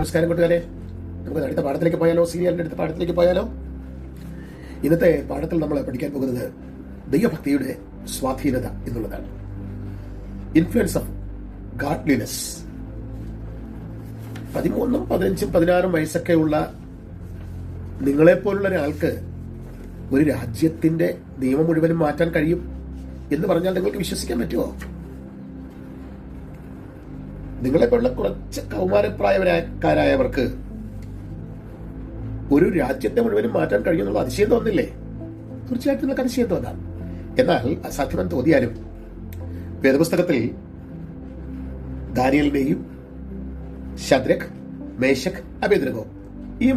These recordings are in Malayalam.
നമസ്കാരം കൂട്ടുകാരെ. നമുക്ക് അടുത്ത പാഠത്തിലേക്ക് പോയാലോ? സീരിയലിന്റെ അടുത്ത പാഠത്തിലേക്ക് പോയാലോ? ഇന്നത്തെ പാഠത്തിൽ നമ്മൾ പഠിക്കാൻ പോകുന്നത് ദൈവഭക്തിയുടെ സ്വാധീനത എന്നുള്ളതാണ്. Influence of ഗാഡ്ലിനെസ്. 13, 15, 16 വയസ്സൊക്കെ ഉള്ള നിങ്ങളെപ്പോലുള്ള ഒരാൾക്ക് ഒരു രാജ്യത്തിന്റെ നിയമം മുഴുവനും മാറ്റാൻ കഴിയും എന്ന് പറഞ്ഞാൽ നിങ്ങൾക്ക് വിശ്വസിക്കാൻ പറ്റുമോ? നിങ്ങളെപ്പോലുള്ള കുറച്ച് കൗമാരപ്രായക്കാരായവർക്ക് ഒരു രാജ്യത്തെ മുഴുവനും മാറ്റാൻ കഴിയുമെന്നുള്ള അതിശയം തോന്നില്ലേ? തീർച്ചയായിട്ടും നിങ്ങൾക്ക് അതിശയം തോന്നാം. എന്നാൽ അസാധ്യമെന്ന് തോന്നിയാലും വേദപുസ്തകത്തിൽ ദാനിയേലിന്റെയും ശദ്രക്, മേശക്, അബേദ്നെഗോ ഈ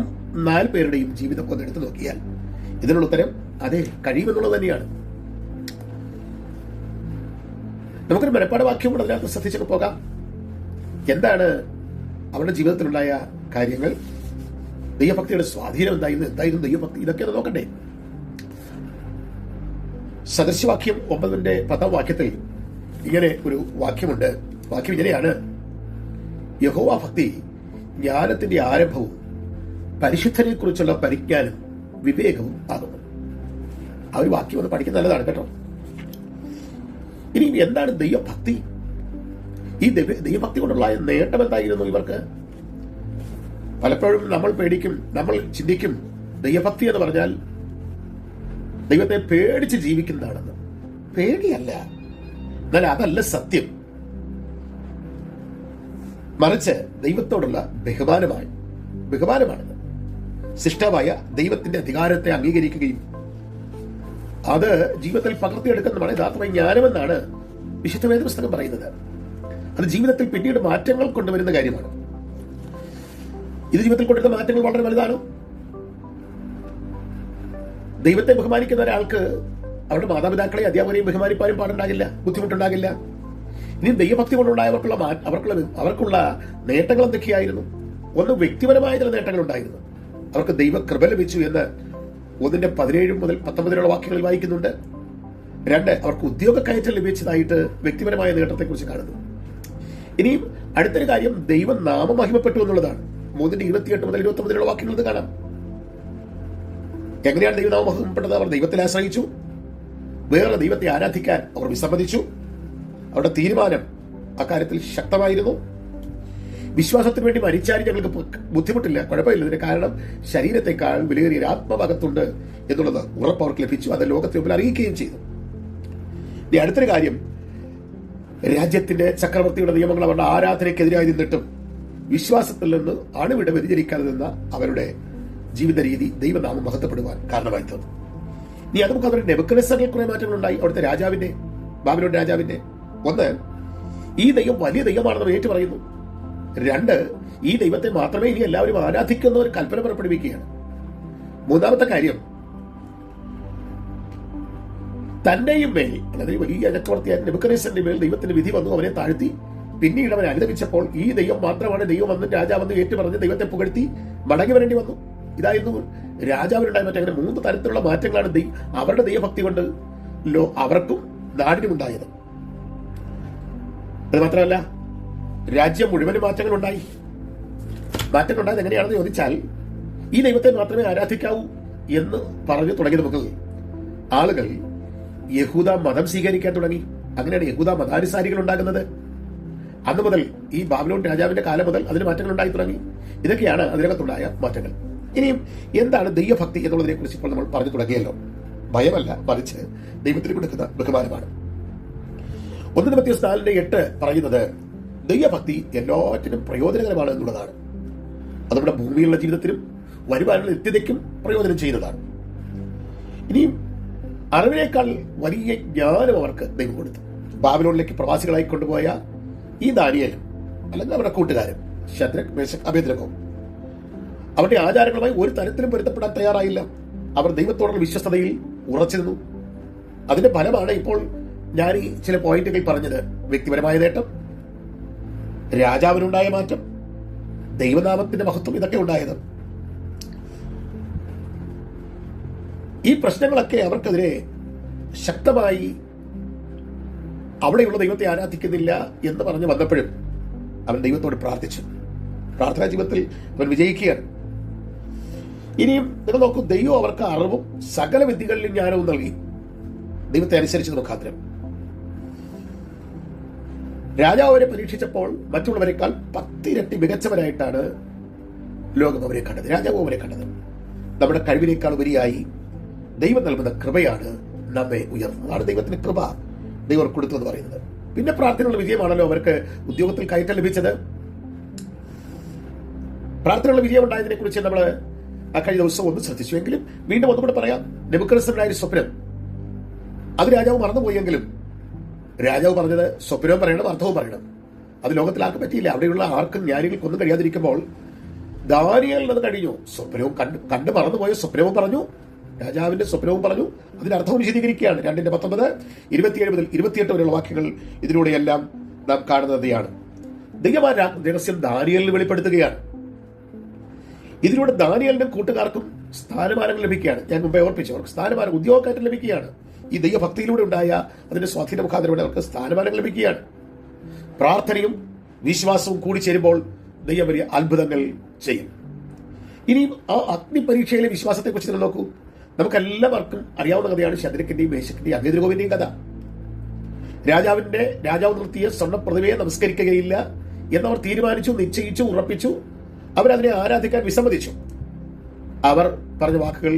4 പേരുടെയും ജീവിതം ഒന്ന് എടുത്തു നോക്കിയാൽ ഇതിനുള്ള ഉത്തരം അതെ, കഴിയുമെന്നുള്ളത് തന്നെയാണ്. നമുക്കൊരു മനപ്പാഠ വാക്യം കൂടെ അതിനകത്ത് ശ്രദ്ധിച്ചൊക്കെ പോകാം. എന്താണ് അവരുടെ ജീവിതത്തിലുണ്ടായ കാര്യങ്ങൾ? ദൈവഭക്തിയുടെ സ്വാധീനം എന്തായിരുന്നു ദൈവഭക്തി? ഇതൊക്കെ ഒന്ന് നോക്കണ്ടേ. സദൃശവാക്യം 9ന്റെ 10ാം വാക്യത്തിൽ ഇങ്ങനെ ഒരു വാക്യമുണ്ട്. വാക്യം ഇങ്ങനെയാണ്: യഹോവ ഭക്തി ജ്ഞാനത്തിന്റെ ആരംഭവും പരിശുദ്ധനെ കുറിച്ചുള്ള പരിജ്ഞാനം വിവേകവും ആകുന്നു. ആ ഒരു വാക്യം ഒന്ന് പഠിക്കുന്നത് നല്ലതാണ് കേട്ടോ. ഇനി എന്താണ് ദൈവഭക്തി? ഈ ദൈവഭക്തി കൊണ്ടുള്ള നേട്ടം എന്തായിരുന്നു ഇവർക്ക്? പലപ്പോഴും നമ്മൾ പേടിക്കും, നമ്മൾ ചിന്തിക്കും ദൈവഭക്തി എന്ന് പറഞ്ഞാൽ ദൈവത്തെ പേടിച്ച് ജീവിക്കുന്നതാണെന്ന്. പേടിയല്ല, എന്നാൽ അതല്ല സത്യം. മറിച്ച് ദൈവത്തോടുള്ള ബഹുമാനമാണിത്. സൃഷ്ടാവായ ദൈവത്തിന്റെ അധികാരത്തെ അംഗീകരിക്കുകയും അത് ജീവിതത്തിൽ പകർത്തിയെടുക്കുന്നതാണ് യഥാർത്ഥമായ ജ്ഞാനമെന്നാണ് വിശുദ്ധ വേദപുസ്തകം പറയുന്നത്. അത് ജീവിതത്തിൽ പിന്നീട് മാറ്റങ്ങൾ കൊണ്ടുവരുന്ന കാര്യമാണ്. ഇത് ജീവിതത്തിൽ കൊണ്ടുവരുന്ന മാറ്റങ്ങൾ വളരെ വലുതാണ്. ദൈവത്തെ ബഹുമാനിക്കുന്ന ഒരാൾക്ക് അവരുടെ മാതാപിതാക്കളെ, അധ്യാപകരെയും ബഹുമാനിപ്പാനും പാടുണ്ടാകില്ല, ബുദ്ധിമുട്ടുണ്ടാകില്ല. ഇനി ദൈവഭക്തി അവർക്കുള്ള നേട്ടങ്ങൾ എന്തൊക്കെയായിരുന്നു? ഒന്ന്, വ്യക്തിപരമായ ചില നേട്ടങ്ങൾ ഉണ്ടായിരുന്നു. അവർക്ക് ദൈവകൃപ ലഭിച്ചു എന്ന് 1:17 മുതൽ 19 വാക്യങ്ങളിൽ വായിക്കുന്നുണ്ട്. 2, അവർക്ക് ഉദ്യോഗ കയറ്റം ലഭിച്ചതായിട്ട് വ്യക്തിപരമായ നേട്ടത്തെക്കുറിച്ച് കാണുന്നു. ഇനിയും അടുത്തൊരു കാര്യം, ദൈവം നാമം മഹിമപ്പെട്ടു എന്നുള്ളതാണ്. 3:28 മുതൽ 29 വാക്യങ്ങൾ ഇത് കാണാം. എങ്ങനെയാണ് ദൈവനാമം മഹിമപ്പെട്ടത്? അവർ ദൈവത്തിൽ ആശ്രയിച്ചു, വേറെ ദൈവത്തെ ആരാധിക്കാൻ അവർ വിസമ്മതിച്ചു. അവരുടെ തീരുമാനം അക്കാര്യത്തിൽ ശക്തമായിരുന്നു. വിശ്വാസത്തിന് വേണ്ടി മരിച്ചാലും ഞങ്ങൾക്ക് ബുദ്ധിമുട്ടില്ല, കുഴപ്പമില്ല. ഇതിന്റെ കാരണം ശരീരത്തെക്കാൾ വിലയേറിയ ആത്മഭാഗത്തുണ്ട് എന്നുള്ളത് ഉറപ്പ് അവർക്ക് ലഭിച്ചു. അത് ലോകത്തിന് മുമ്പിൽ അറിയിക്കുകയും ചെയ്തു. ഇനി അടുത്തൊരു കാര്യം, രാജ്യത്തിന്റെ ചക്രവർത്തിയുടെ നിയമങ്ങൾ അവരുടെ ആരാധനയ്ക്കെതിരായി നിന്നിട്ടും വിശ്വാസത്തിൽ നിന്ന് അണുവിട വ്യതിചരിക്കാതെ നിന്ന അവരുടെ ജീവിത രീതി ദൈവനാമം മഹത്വപ്പെടുവാൻ കാരണമായി തീർന്നു. ഇനി അത് നമുക്ക് അവരുടെ നെബൂഖദ്നേസറിൽ കുറെ മാറ്റങ്ങളുണ്ടായി. അവിടുത്തെ രാജാവിന്റെ, ബാബിലോൺ രാജാവിന്റെ. 1, ഈ ദൈവം വലിയ ദൈവമാണെന്ന് ഏറ്റു പറയുന്നു. 2, ഈ ദൈവത്തെ മാത്രമേ ഇനി എല്ലാവരും ആരാധിക്കുന്ന ഒരു കൽപ്പന പുറപ്പെടുവിക്കുകയാണ്. 3ാമത്തെ കാര്യം, തന്റെയും മേൽ, അതായത് വലിയ ചക്രവർത്തിയായ നെബൂഖദ്നേസറിന്റെ മേൽ ദൈവത്തിന്റെ വിധി വന്നു, അവനെ താഴ്ത്തി. പിന്നീട് അവൻ അനുദപിച്ചപ്പോൾ ഈ ദൈവം മാത്രമാണ് ദൈവമെന്ന് രാജാവെന്ന് ഏറ്റുപറഞ്ഞ് ദൈവത്തെ പുകഴ്ത്തി മടങ്ങി വരേണ്ടി വന്നു. ഇതായിരുന്നു രാജാവിനുണ്ടായ മാറ്റം. അങ്ങനെ 3 തരത്തിലുള്ള മാറ്റങ്ങളാണ് അവരുടെ ദൈവഭക്തി കൊണ്ട് അവർക്കും നാടിനും ഉണ്ടായത്. അത് മാത്രമല്ല, രാജ്യം മുഴുവനും മാറ്റങ്ങളുണ്ടായി. മാറ്റങ്ങളുണ്ടായത് എങ്ങനെയാണെന്ന് ചോദിച്ചാൽ, ഈ ദൈവത്തെ മാത്രമേ ആരാധിക്കാവൂ എന്ന് പറഞ്ഞു തുടങ്ങിയത് മുതൽ ആളുകൾ യഹൂദ മതം സ്വീകരിക്കാൻ തുടങ്ങി. അങ്ങനെയാണ് യഹൂദ മതാനുസാരികൾ ഉണ്ടാകുന്നത്. അന്ന് മുതൽ ഈ ബാബിലോൺ രാജാവിന്റെ കാലം മുതൽ അതിന് മാറ്റങ്ങൾ ഉണ്ടായി തുടങ്ങി. ഇതൊക്കെയാണ് അതിനകത്തുണ്ടായ മാറ്റങ്ങൾ. ഇനിയും എന്താണ് ദൈവഭക്തി എന്നുള്ളതിനെ കുറിച്ച് ഇപ്പോൾ നമ്മൾ പറഞ്ഞു തുടങ്ങിയല്ലോ. ഭയമല്ല, മറിച്ച് ദൈവത്തിന് കൊടുക്കുന്ന ബഹുമാനമാണ്. 1 തിമോഥെയോസ് 4:8 പറയുന്നത് ദൈവഭക്തി എല്ലാറ്റിനും പ്രയോജനകരമാണ് എന്നുള്ളതാണ്. അത് നമ്മുടെ ഭൂമിയിലുള്ള ജീവിതത്തിനും വരുവാനുള്ള നിത്യതയ്ക്കും പ്രയോജനം ചെയ്യുന്നതാണ്. ഇനിയും അറിവിനേക്കാൾ വലിയ ജ്ഞാനം അവർക്ക് ദൈവം കൊടുത്തു. ബാബിലോണിലേക്ക് പ്രവാസികളായി കൊണ്ടുപോയ ഈ ദാനിയേലും അല്ലെങ്കിൽ അവരുടെ കൂട്ടുകാരും ശദ്രക്, മേശക്, അബേദ്നെഗോ അവരുടെ ആചാരങ്ങളുമായി ഒരു തരത്തിലും പൊരുത്തപ്പെടാൻ തയ്യാറായില്ല. അവർ ദൈവത്തോടുള്ള വിശ്വസ്തതയിൽ ഉറച്ചിരുന്നു. അതിന്റെ ഫലമാണ് ഇപ്പോൾ ഞാൻ ഈ ചില പോയിന്റുകൾ പറഞ്ഞത്. വ്യക്തിപരമായ നേട്ടം, രാജാവിനുണ്ടായ മാറ്റം, ദൈവനാമത്തിന്റെ മഹത്വം, ഇതൊക്കെ ഉണ്ടായത്. ഈ പ്രശ്നങ്ങളൊക്കെ അവർക്കെതിരെ ശക്തമായി അവിടെയുള്ള ദൈവത്തെ ആരാധിക്കുന്നില്ല എന്ന് പറഞ്ഞ് വന്നപ്പോഴും അവൻ ദൈവത്തോട് പ്രാർത്ഥിച്ചു. പ്രാർത്ഥനാ ജീവിതത്തിൽ അവൻ വിജയിക്കുകയാണ്. ഇനിയും നിങ്ങൾ നോക്കൂ, ദൈവം അവർക്ക് അറിവും സകല വിദ്യകളിലും ജ്ഞാനവും നൽകി. ദൈവത്തെ അനുസരിച്ച് മുഖാന്തരം രാജാവ് അവരെ പരീക്ഷിച്ചപ്പോൾ മറ്റുള്ളവരെക്കാൾ 10 ഇരട്ടി മികച്ചവരായിട്ടാണ് ലോകം അവരെ കണ്ടത്, രാജാവ് അവരെ കണ്ടത്. നമ്മുടെ കഴിവിനേക്കാൾ ഉപരിയായി ദൈവം നൽകുന്ന കൃപയാണ് നമ്മെ ഉയർന്നത്. അതാണ് ദൈവത്തിന്റെ കൃപ ദൈവം കൊടുത്തു എന്ന് പറയുന്നത്. പിന്നെ പ്രാർത്ഥനയുള്ള വിജയമാണല്ലോ അവർക്ക് ഉദ്യോഗത്തിൽ കയറ്റം ലഭിച്ചത്. പ്രാർത്ഥനയുള്ള വിജയം ഉണ്ടായതിനെ കുറിച്ച് നമ്മൾ കഴിഞ്ഞ ദിവസം ഒന്ന് ശ്രദ്ധിച്ചു. എങ്കിലും വീണ്ടും ഒന്നുകൂടെ പറയാം. നെബൂഖദ്നേസറിന്റെ ഒരു സ്വപ്നം അത് രാജാവ് മറന്നുപോയെങ്കിലും രാജാവ് പറഞ്ഞത് സ്വപ്നവും പറയണം, അർത്ഥവും പറയണം. അത് ലോകത്തിൽ ആർക്കും പറ്റിയില്ല. അവിടെയുള്ള ആർക്കും ജ്ഞാനികൾക്കൊന്നും കഴിയാതിരിക്കുമ്പോൾ ദാനിയേലിനത് കഴിഞ്ഞു. സ്വപ്നവും കണ്ട് മറന്നുപോയ സ്വപ്നവും പറഞ്ഞു, രാജാവിന്റെ സ്വപ്നവും പറഞ്ഞു, അതിന്റെ അർത്ഥവും വിശദീകരിക്കുകയാണ്. 2:19, 27 മുതൽ 28 വരെയുള്ള വാക്യങ്ങൾ ഇതിലൂടെയെല്ലാം നാം കാണുന്നതാണ്. ദൈവമായ രഹസ്യം ദാനിയേലിന് വെളിപ്പെടുത്തുകയാണ്. ഇതിലൂടെ ദാനിയേലിനും കൂട്ടുകാർക്കും സ്ഥാനമാനങ്ങൾ ലഭിക്കുകയാണ്. ഞാൻ മുമ്പേ ഓർപ്പിച്ചു, അവർക്ക് സ്ഥാനമാനം, ഉദ്യോഗക്കയറ്റം ലഭിക്കുകയാണ്. ഈ ദൈവഭക്തിയിലൂടെ ഉണ്ടായ അതിന്റെ സ്വാധീന മുഖാന്തരം അവർക്ക് സ്ഥാനമാനങ്ങൾ ലഭിക്കുകയാണ്. പ്രാർത്ഥനയും വിശ്വാസവും കൂടി ചേരുമ്പോൾ ദൈവം വലിയ അത്ഭുതങ്ങൾ ചെയ്യും. ഇനിയും ആ അഗ്നി പരീക്ഷയിലെ വിശ്വാസത്തെ കുറിച്ച് നിങ്ങൾ നോക്കൂ. നമുക്കെല്ലാവർക്കും അറിയാവുന്ന കഥയാണ് ശദ്രക്കിന്റെയും മേശക്കിന്റെയും അബേദ്നെഗോവിന്റെയും കഥ. രാജാവ് നിർത്തിയ സ്വർണ്ണ പ്രതിമയെ നമസ്കരിക്കുകയില്ല എന്നവർ തീരുമാനിച്ചു, നിശ്ചയിച്ചു, ഉറപ്പിച്ചു. അവരതിനെ ആരാധിക്കാൻ വിസമ്മതിച്ചു. അവർ പറഞ്ഞ വാക്കുകൾ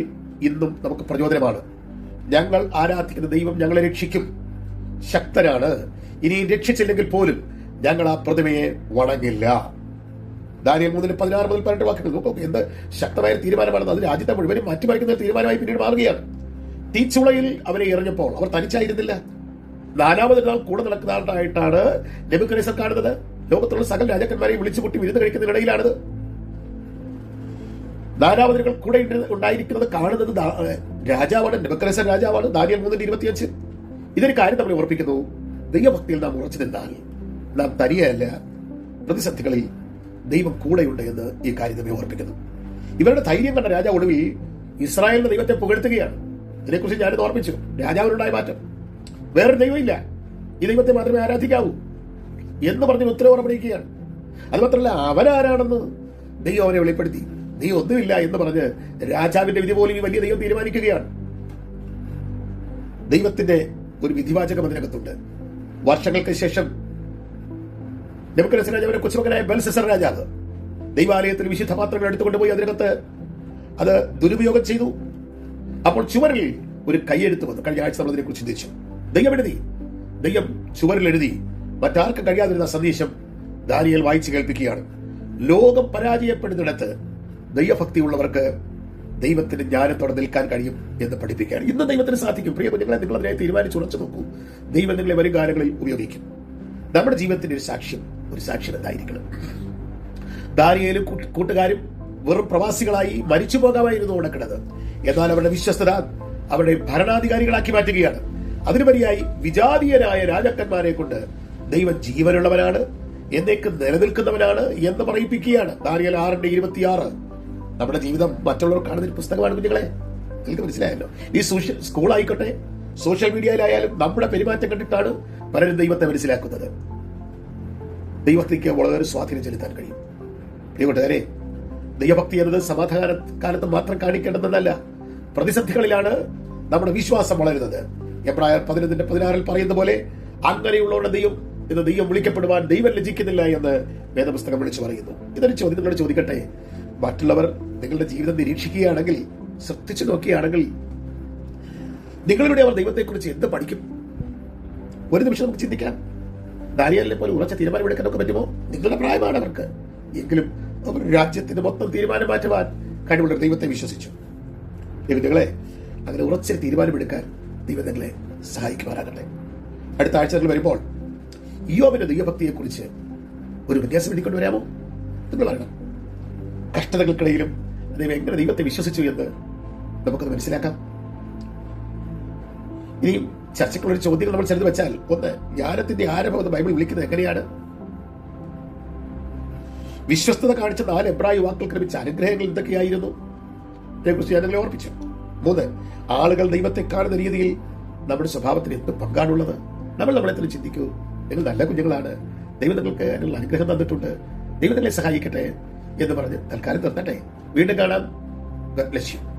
ഇന്നും നമുക്ക് പ്രചോദനമാണ്. ഞങ്ങൾ ആരാധിക്കുന്ന ദൈവം ഞങ്ങളെ രക്ഷിക്കും, ശക്തനാണ്. ഇനി രക്ഷിച്ചില്ലെങ്കിൽ പോലും ഞങ്ങൾ ആ പ്രതിമയെ വണങ്ങില്ല. ദാനിയേൽ 3:16 മുതൽ 18 വാക്യങ്ങൾ നോക്കൂ. എന്ത് ശക്തമായ തീരുമാനമാണെന്ന്. അത് രാജ്യത്തെ മുഴുവനും മാറ്റിമറിക്കുന്ന തീരുമാനമായി പിന്നീട് മാറുകയാണ്. തീച്ചുളയിൽ അവരെ എറിഞ്ഞപ്പോൾ അവർ തനിച്ചായിരുന്നില്ല. 4ാമത് നാൾ കൂടെ നടക്കുന്നതായിട്ടാണ് നെബൂഖദ്നേസർ കാണുന്നത്. ലോകത്തുള്ള സകല രാജാക്കന്മാരെയും വിളിച്ചുകൂട്ടി വിരുന്ന് കഴിക്കുന്നതിനിടയിലാണിത്. 4ാമത് കൂടെ ഉണ്ടായിരിക്കുന്നത് കാണുന്നത് രാജാവാണ്, നെബൂഖദ്നേസർ രാജാവാണ്. ദാനിയേൽ 3:25. ഇതൊരു കാര്യം നമ്മൾ ഓർപ്പിക്കുന്നു. ദൈവഭക്തിയിൽ നാം ഉറച്ചു നിന്നാൽ നാം തനിയല്ല, പ്രതിസന്ധികളിൽ ദൈവം കൂടെയുണ്ട് എന്ന് ഈ കാര്യം നമ്മെ ഓർപ്പിക്കുന്നു. ഇവരുടെ ധൈര്യം കണ്ട രാജാവ് ഒടുവിൽ ഇസ്രായേലിന്റെ ദൈവത്തെ പുകഴ്ത്തുകയാണ്. ഇതിനെക്കുറിച്ച് ഞാനിത് ഓർമ്മിച്ചു. രാജാവിനുണ്ടായ മാറ്റം. വേറൊരു ദൈവമില്ല, ഈ ദൈവത്തെ മാത്രമേ ആരാധിക്കാവൂ എന്ന് പറഞ്ഞ് ഉത്തരവ് ഉറപ്പിക്കുകയാണ്. അതുമാത്രമല്ല, അവനാരാണെന്ന് ദൈവം അവനെ വെളിപ്പെടുത്തി. നീ ഒന്നുമില്ല എന്ന് പറഞ്ഞ് രാജാവിന്റെ വിധി പോലും ഈ വലിയ ദൈവം തീരുമാനിക്കുകയാണ്. ദൈവത്തിന്റെ ഒരു വിധിവാചകം അതിനകത്തുണ്ട്. വർഷങ്ങൾക്ക് ശേഷം നെബൂഖദ്നേസർ രാജാവിന്റെ കൊച്ചുമകനായ ബെൽശസ്സർ രാജാവ് ദൈവാലയത്തിൽ വിശുദ്ധ പാത്രങ്ങൾ എടുത്തുകൊണ്ടുപോയി അതിനകത്ത് അത് ദുരുപയോഗം ചെയ്തു. അപ്പോൾ ചുവരിൽ ഒരു കൈയെഴുത്ത് വന്നു. കഴിഞ്ഞ ആഴ്ച നമ്മൾ അതിനെക്കുറിച്ച് ചിന്തിച്ചു. ദൈവം ചുവരിൽ എഴുതി മറ്റാർക്കും കഴിയാതിരുന്ന സന്ദേശം ദാനിയേൽ വായിച്ചു കേൾപ്പിക്കുകയാണ്. ലോകം പരാജയപ്പെടുന്നിടത്ത് ദൈവഭക്തിയുള്ളവർക്ക് ദൈവത്തിന്റെ ജ്ഞാനത്തോടെ നിൽക്കാൻ കഴിയും എന്ന് പഠിപ്പിക്കുകയാണ്. ഇന്ന് ദൈവത്തിന് സാധിക്കും. പ്രിയ കുഞ്ഞുങ്ങളെ, നിങ്ങൾ അതിനായി തീരുമാനിച്ചുറച്ചു നോക്കൂ. ദൈവം നിങ്ങളെ വരും കാലങ്ങളിൽ ഉപയോഗിക്കും. നമ്മുടെ ജീവിതത്തിന്റെ ഒരു സാക്ഷ്യം എന്തായിരിക്കണം? ദാനിയേലും കൂട്ടുകാരും വെറും പ്രവാസികളായി മരിച്ചു പോകാമായിരുന്നു നടക്കുന്നത്. എന്നാൽ അവരുടെ വിശ്വസ്തത അവരുടെ ഭരണാധികാരികളാക്കി മാറ്റുകയാണ്. അതിനുപരിയായി വിജാതീയരായ രാജാക്കന്മാരെ കൊണ്ട് ദൈവം ജീവനുള്ളവനാണ്, എന്നേക്ക് നിലനിൽക്കുന്നവനാണ് എന്ന് പറയിപ്പിക്കുകയാണ്. ദാനിയേൽ 6:26. നമ്മുടെ ജീവിതം മറ്റുള്ളവർ കാണുന്ന ഒരു പുസ്തകമാണ് കുഞ്ഞുങ്ങളെ. നിങ്ങൾക്ക് മനസ്സിലായല്ലോ. ഈ സ്കൂളായിക്കോട്ടെ, സോഷ്യൽ മീഡിയയിലായാലും നമ്മുടെ പെരുമാറ്റം കണ്ടിട്ടാണ് പലരും ദൈവത്തെ മനസ്സിലാക്കുന്നത്. ദൈവത്തിലേക്ക് വളരെ സ്വാധീനം ചെലുത്താൻ കഴിയും. പ്രിയപ്പെട്ടവരെ, ദൈവഭക്തി എന്നത് സമാധാന കാലത്ത് മാത്രം കാണിക്കേണ്ടതെന്നല്ല, പ്രതിസന്ധികളിലാണ് നമ്മുടെ വിശ്വാസം വളരുന്നത്. എബ്രായർ 11:16 പറയുന്ന പോലെ അങ്ങനെയുള്ളവരുടെ ദൈവം വിളിക്കപ്പെടുവാൻ ദൈവം ലജ്ജിക്കുന്നില്ല എന്ന് വേദപുസ്തകം വിളിച്ചു പറയുന്നു. ഇതൊരു ചോദ്യം നിങ്ങളോട് ചോദിക്കട്ടെ. മറ്റുള്ളവർ നിങ്ങളുടെ ജീവിതം നിരീക്ഷിക്കുകയാണെങ്കിൽ, ശ്രദ്ധിച്ചു നോക്കുകയാണെങ്കിൽ, നിങ്ങളിലൂടെ അവർ ദൈവത്തെക്കുറിച്ച് എന്ത് പഠിക്കും? ഒരു നിമിഷം നമുക്ക് ചിന്തിക്കാം. ദാനിയേലിനെ പോലെ ഉറച്ച തീരുമാനമെടുക്കാനൊക്കെ പറ്റുമോ? നിങ്ങളുടെ പ്രായമാണ് അവർക്ക്. എങ്കിലും അവർ രാജ്യത്തിന്റെ മൊത്തം തീരുമാനം മാറ്റുവാൻ കഴിവുള്ള ദൈവത്തെ വിശ്വസിച്ചു. നിങ്ങളെ അങ്ങനെ ഉറച്ച തീരുമാനമെടുക്കാൻ ദൈവം നിങ്ങളെ സഹായിക്കുവാനാകട്ടെ. അടുത്ത ആഴ്ചകൾ വരുമ്പോൾ ഇയ്യോബിന്റെ ദൈവഭക്തിയെക്കുറിച്ച് ഒരു വ്യത്യാസം എഴുതിക്കൊണ്ട് വരാമോ? നിങ്ങൾ പറയണം. കഷ്ടതകൾക്കിടയിലും ദൈവം എങ്ങനെ ദൈവത്തെ വിശ്വസിച്ചു എന്ന് നമുക്കത് മനസ്സിലാക്കാം. ഇനിയും ചർച്ചയ്ക്കുള്ള ചോദ്യങ്ങൾ നമ്മൾ ചെറുത് വെച്ചാൽ, ഒന്ന്, ജ്ഞാനത്തിന്റെ ആരംഭം എന്ന് ബൈബിൾ വിളിക്കുന്നത് എങ്ങനെയാണ്? വിശ്വസ്തത കാണിച്ച 4 എബ്രായ യുവാക്കൾക്ക് ലഭിച്ച അനുഗ്രഹങ്ങൾ എന്തൊക്കെയായിരുന്നു? അതേക്കുറിച്ച് ഞാൻ നിങ്ങളെ ഓർപ്പിച്ചു. 3, ആളുകൾ ദൈവത്തെ കാണുന്ന രീതിയിൽ നമ്മുടെ സ്വഭാവത്തിന് എന്ത് പങ്കാണുള്ളത്? നമ്മളെ തന്നെ ചിന്തിക്കൂ. നിങ്ങൾ നല്ല കുഞ്ഞുങ്ങളാണ്. ദൈവം നിങ്ങൾക്ക് അതിനുള്ള അനുഗ്രഹം തന്നിട്ടുണ്ട്. ദൈവം നിങ്ങളെ സഹായിക്കട്ടെ എന്ന് പറഞ്ഞ് തൽക്കാലം നിർത്തട്ടെ. വീണ്ടും കാണാം. God bless you.